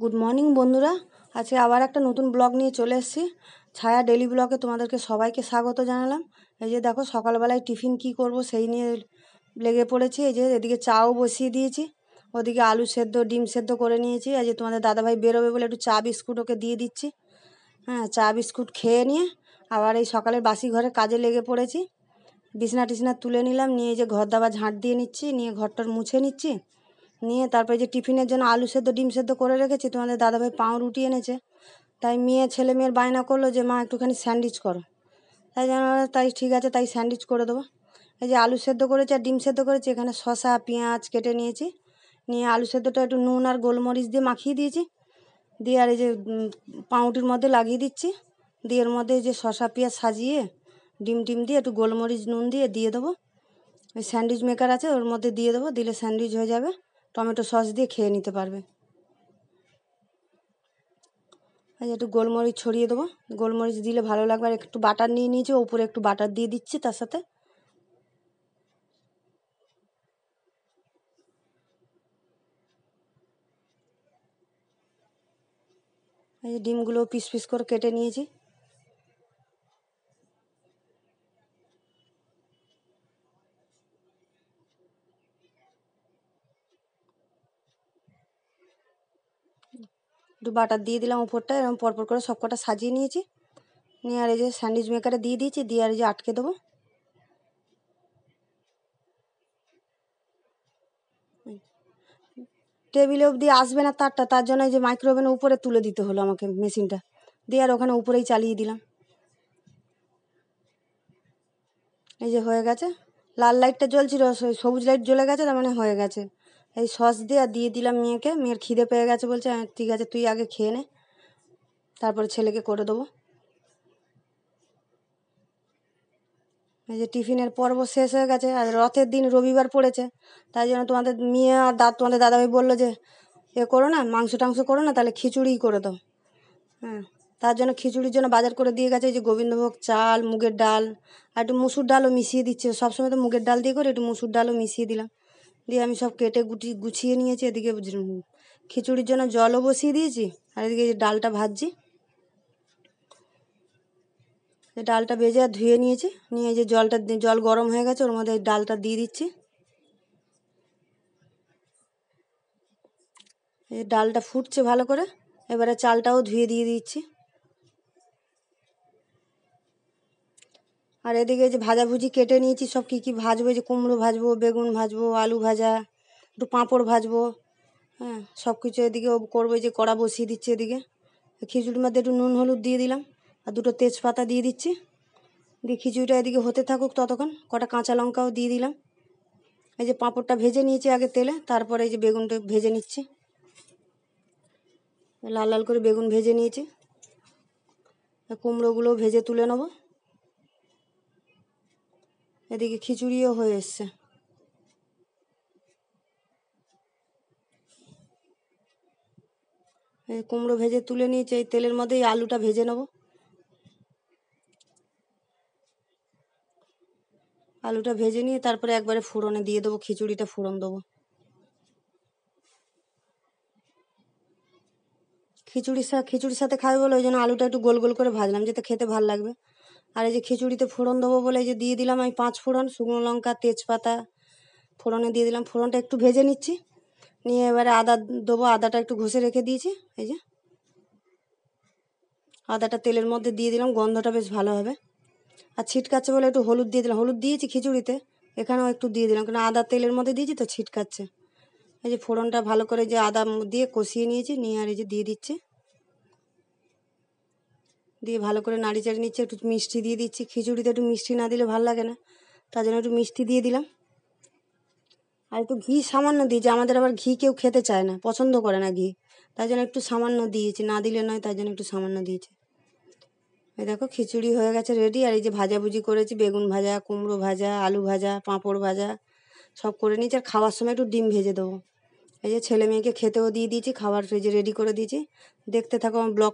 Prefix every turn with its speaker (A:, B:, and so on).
A: Good morning বন্ধুরা, আজকে আবার একটা নতুন ব্লগ নিয়ে চলে এসেছি। ছায়া ডেলি ব্লগে তোমাদেরকে সবাইকে স্বাগত জানালাম। এই যে দেখো সকালবেলায় টিফিন কি করব সেই নিয়ে লেগে পড়েছি। এই যে এদিকে চাও বসিয়ে দিয়েছি, ওদিকে আলু সেদ্ধ ডিম সেদ্ধ করে নিয়েছি। এই যে তোমাদের দাদাভাই বেরোবে বলে একটু চা বিস্কুট ওকে দিয়ে দিচ্ছি। হ্যাঁ, চা বিস্কুট খেয়ে নিয়ে আবার এই সকালের বাসি ঘরে কাজে লেগে পড়েছি। বিছনা টিছনা তুলে নিলাম, নিয়ে যে ঘর দাবা ঝাঁট দিয়ে নিচ্ছি, নিয়ে ঘরটার মুছে নিচ্ছি। নিয়ে তারপরে যে টিফিনের জন্য আলু সেদ্ধ ডিম সেদ্ধ করে রেখেছি, তোমাদের দাদাভাই পাউরুটি এনেছে। তাই ছেলে মেয়ের বায়না করলো যে মা একটুখানি স্যান্ডউইচ করো। তাই ঠিক আছে, তাই স্যান্ডউইচ করে দেবো। এই যে আলু সেদ্ধ করেছি আর ডিম সেদ্ধ করেছি, এখানে শসা পেঁয়াজ কেটে নিয়েছি। নিয়ে আলু সেদ্ধটা একটু নুন আর গোলমরিচ দিয়ে মাখিয়ে দিয়েছি। দিয়ে আর এই যে পাউরুটির মধ্যে লাগিয়ে দিচ্ছি। দিয়ে এর মধ্যে যে শসা পেঁয়াজ সাজিয়ে ডিম দিয়ে একটু গোলমরিচ নুন দিয়ে দেবো। ওই স্যান্ডউইচ মেকার আছে, ওর মধ্যে দিয়ে দেবো, দিলে স্যান্ডউইচ হয়ে যাবে। টমেটো সস দিয়ে খেয়ে নিতে পারবে। এই যে একটু গোলমরিচ ছড়িয়ে দেবো, গোলমরিচ দিলে ভালো লাগবে। আর একটু বাটার নিয়ে নিয়েছি, উপরে একটু বাটার দিয়ে দিচ্ছি তার সাথে। এই যে ডিমগুলো পিস পিস করে কেটে নিয়েছি। একটু বাটার দিয়ে দিলাম উপরটা, এরকম পরপর করে সব কটা সাজিয়ে নিয়েছি। নিয়ে আর এই যে স্যান্ডউইচ মেকারে দিয়ে দিয়েছি, দিয়ে আর এই যে আটকে দেবো। টেবিলে অবধি আসবে না তারটা, তার জন্য এই যে মাইক্রোওভেনের উপরে তুলে দিতে হলো আমাকে মেশিনটা। দিয়ে আর ওখানে উপরেই চালিয়ে দিলাম। এই যে হয়ে গেছে, লাল লাইটটা জ্বলছিল, সবুজ লাইট জ্বলে গেছে, তার মানে হয়ে গেছে। এই সস দিয়ে আর দিয়ে দিলাম মেয়েকে। মেয়ের খিদে পেয়ে গেছে, বলছে ঠিক আছে তুই আগে খেয়ে নে, তারপরে ছেলেকে করে দেবো। এই যে টিফিনের পর্ব শেষ হয়ে গেছে, আর রথের দিন রবিবার পড়েছে। তাই জন্য তোমাদের মেয়ে আর তোমাদের দাদাভাই বললো যে করো না, মাংস টাংস করো না, তাহলে খিচুড়িই করে দাও। হ্যাঁ, তার জন্য খিচুড়ির জন্য বাজার করে দিয়ে গেছে। এই যে গোবিন্দভোগ চাল, মুগের ডাল আর একটু মুসুর ডালও মিশিয়ে দিচ্ছে। সবসময় তো মুগের ডাল দিয়ে করে, একটু মুসুর ডালও মিশিয়ে দিলাম। দিয়ে আমি সব কেটে গুছিয়ে নিয়েছি। এদিকে খিচুড়ির জন্য জলও বসিয়ে দিয়েছি, আর এদিকে যে ডালটা ভাজছি। ডালটা ভেজে আর ধুয়ে নিয়েছি। নিয়ে যে জল গরম হয়ে গেছে, ওর মধ্যে ডালটা দিয়ে দিচ্ছি। এই ডালটা ফুটছে ভালো করে, এবারে চালটাও ধুয়ে দিয়ে দিচ্ছি। আর এদিকে যে ভাজাভুজি কেটে নিয়েছি, সব কী কী ভাজবো। যে কুমড়ো ভাজবো, বেগুন ভাজবো, আলু ভাজা, একটু পাঁপড় ভাজবো। হ্যাঁ, সব কিছু এদিকে করবো। যে কড়া বসিয়ে দিচ্ছি এদিকে। খিচুড়ির মধ্যে একটু নুন হলুদ দিয়ে দিলাম, আর দুটো তেজপাতা দিয়ে দিচ্ছি। দিয়ে খিচুড়িটা এদিকে হতে থাকুক, ততক্ষণ কটা কাঁচা লঙ্কাও দিয়ে দিলাম। এই যে পাঁপড়টা ভেজে নিয়েছি আগে তেলে, তারপরে এই যে বেগুনটা ভেজে নিচ্ছি। লাল লাল করে বেগুন ভেজে নিয়েছি। কুমড়োগুলো ভেজে তুলে নেবো। এদিকে খিচুড়িও হয়ে এসছে। এই কুমড়ো ভেজে তুলে নিয়েছি, এই তেলের মধ্যেই আলুটা ভেজে নেবো। আলুটা ভেজে নিয়ে তারপরে একবারে ফোড়নে দিয়ে দেবো, খিচুড়িটা ফোড়ন দেবো। খিচুড়ির সাথে খাবে বলে ওই জন্য আলুটা একটু গোল গোল করে ভাজলাম, যাতে খেতে ভালো লাগবে। আর এই যে খিচুড়িতে ফোড়ন দেবো বলে এই যে দিয়ে দিলাম আমি 5 ফোড়ন, শুকনো লঙ্কা তেজপাতা ফোড়নে দিয়ে দিলাম। ফোড়নটা একটু ভেজে নিচ্ছি। নিয়ে এবারে আদা দেবো, আদাটা একটু ঘষে রেখে দিয়েছি। এই যে আদাটা তেলের মধ্যে দিয়ে দিলাম, গন্ধটা বেশ ভালো হবে। আর ছিটকাচ্ছে বলে একটু হলুদ দিয়ে দিলাম। হলুদ দিয়েছি খিচুড়িতে, এখানেও একটু দিয়ে দিলাম, কারণ আদা তেলের মধ্যে দিয়েছি তো ছিটকাচ্ছে। এই যে ফোড়নটা ভালো করে যে আদা দিয়ে কষিয়ে নিয়েছি, নিয়ে আর এই যে দিয়ে দিচ্ছি। দিয়ে ভালো করে নাড়ি চাড়ি নিচ্ছে, একটু মিষ্টি দিয়ে দিচ্ছি। খিচুড়িতে একটু মিষ্টি না দিলে ভালো লাগে না, তার জন্য একটু মিষ্টি দিয়ে দিলাম। আর একটু ঘি সামান্য দিয়েছি, আমাদের আবার ঘি কেউ খেতে চায় না, পছন্দ করে না ঘি, তাই জন্য একটু সামান্য দিয়েছি, না দিলে নয়, তাই জন্য একটু সামান্য দিয়েছি। এই দেখো খিচুড়ি হয়ে গেছে রেডি। আর এই যে ভাজাভুজি করেছি, বেগুন ভাজা, কুমড়ো ভাজা, আলু ভাজা, পাঁপড় ভাজা সব করে নিয়েছি। আর খাওয়ার সময় একটু ডিম ভেজে দেবো। এই যে ছেলে মেয়েকে খেতেও দিয়ে দিয়েছি, খাবার রেডি করে দিয়েছি। দেখতে থাকো আমার ব্লগ।